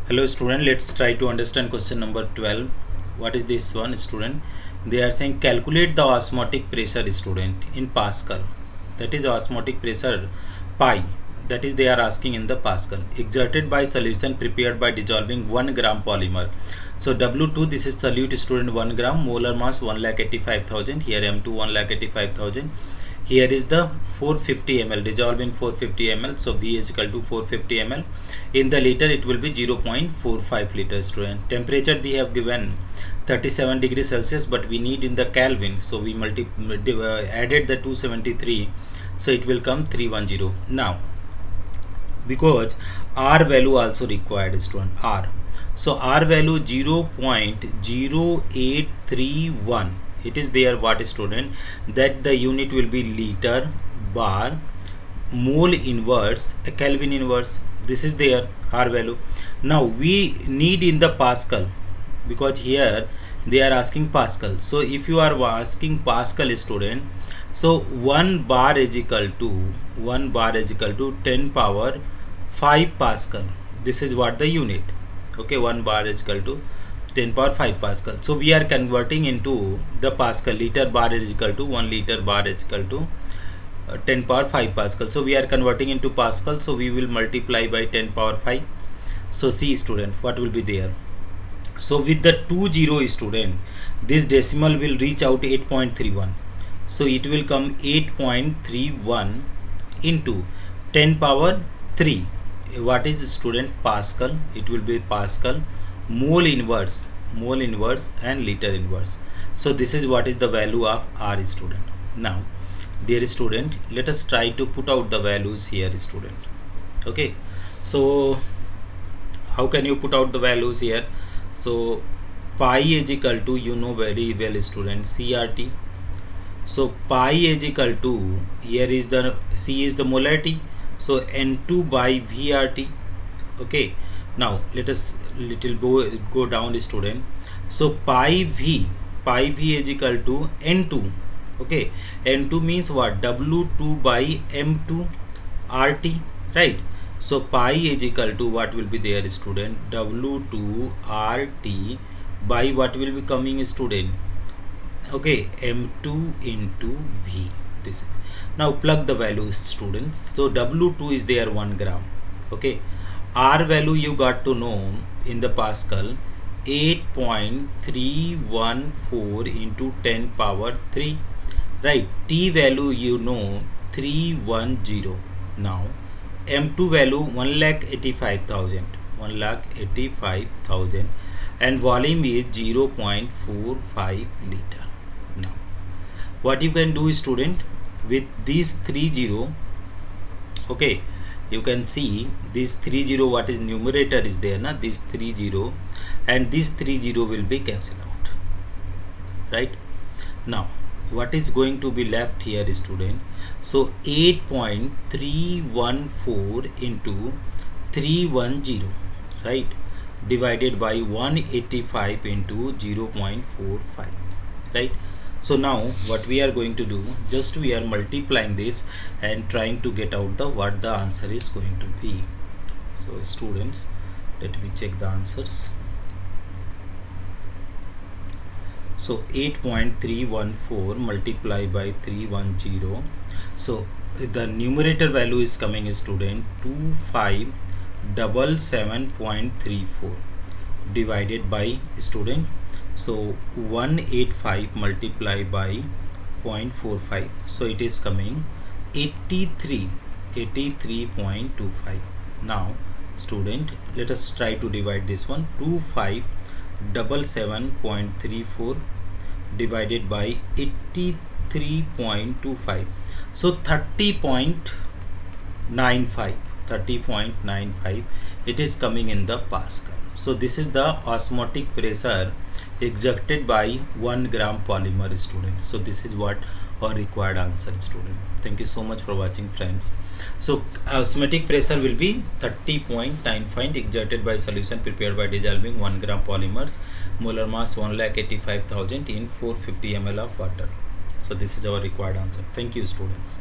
Hello student, let's try to understand question number 12. What is this one student? They are saying calculate the osmotic pressure student in Pascal. That is osmotic pressure pi. That is they are asking in the Pascal. Exerted by solution prepared by dissolving 1 gram polymer. So W2 this is solute student 1 gram, molar mass 1,85,000. Here M2 1,85,000. Here is the 450 ml dissolved in 450 ml, so V is equal to 450 ml. In the liter it will be 0.45 liters student. Temperature they have given 37 degrees Celsius, but we need in the Kelvin, so we added the 273, so it will come 310. Now because R value also required student, R, so R value 0.0831, it is there what student, that the unit will be liter, bar, mole inverse, Kelvin inverse. This is their R value. Now we need in the Pascal, because here they are asking Pascal. So if you are asking Pascal student, so 1 bar is equal to 10 power 5 Pascal. This is what the unit. Okay, 1 bar is equal to 10 power 5 Pascal. So we are converting into the Pascal. Liter bar is equal to 1 liter bar is equal to 10 power 5 Pascal. So we are converting into Pascal. So we will multiply by 10 power 5. So see student, what will be there? So with the 20 student, this decimal will reach out 8.31. So it will come 8.31 into 10 power 3. What is student? Pascal. It will be Pascal, mole inverse and liter inverse. So this is what is the value of R student. Now dear student, let us try to put out the values here student. Okay, so how can you put out the values here? So pi is equal to, you know very well student, CRT. So pi is equal to, here is the C is the molarity, so N2 by VRT. Okay, now let us go down student. So pi V is equal to N2. Okay, N2 means what? W2 by M2 RT, right? So pi is equal to what will be there student? W2 RT by what will be coming student? Okay, M2 into V. This is, now plug the values students. So W2 is there 1 gram. Okay, R value you got to know in the Pascal, 8.314 into 10 power 3, right? T value you know 310. Now M2 value 1,85,000 and volume is 0.45 liter. Now what you can do student with these 30, okay, you can see this 30, what is numerator is there na, this 30 and this 30 will be cancelled out, right? Now what is going to be left here student? So 8.314 into 310, right, divided by 185 into 0.45, right? So now what we are going to do, just we are multiplying this and trying to get out the what the answer is going to be. So students, let me check the answers. So 8.314 multiplied by 310. So the numerator value is coming student 2577.34 divided by student, so 185 multiplied by 0.45, so it is coming 83.25. Now student, let us try to divide this one. 2577.34 divided by 83.25, so 30.95, it is coming in the Pascal. So this is the osmotic pressure exerted by 1 gram polymer student. So this is what our required answer student. Thank you so much for watching friends. So osmotic pressure will be 30.95 exerted by solution prepared by dissolving 1 gram polymers, molar mass 1,85,000 in 450 ml of water. So this is our required answer. Thank you students.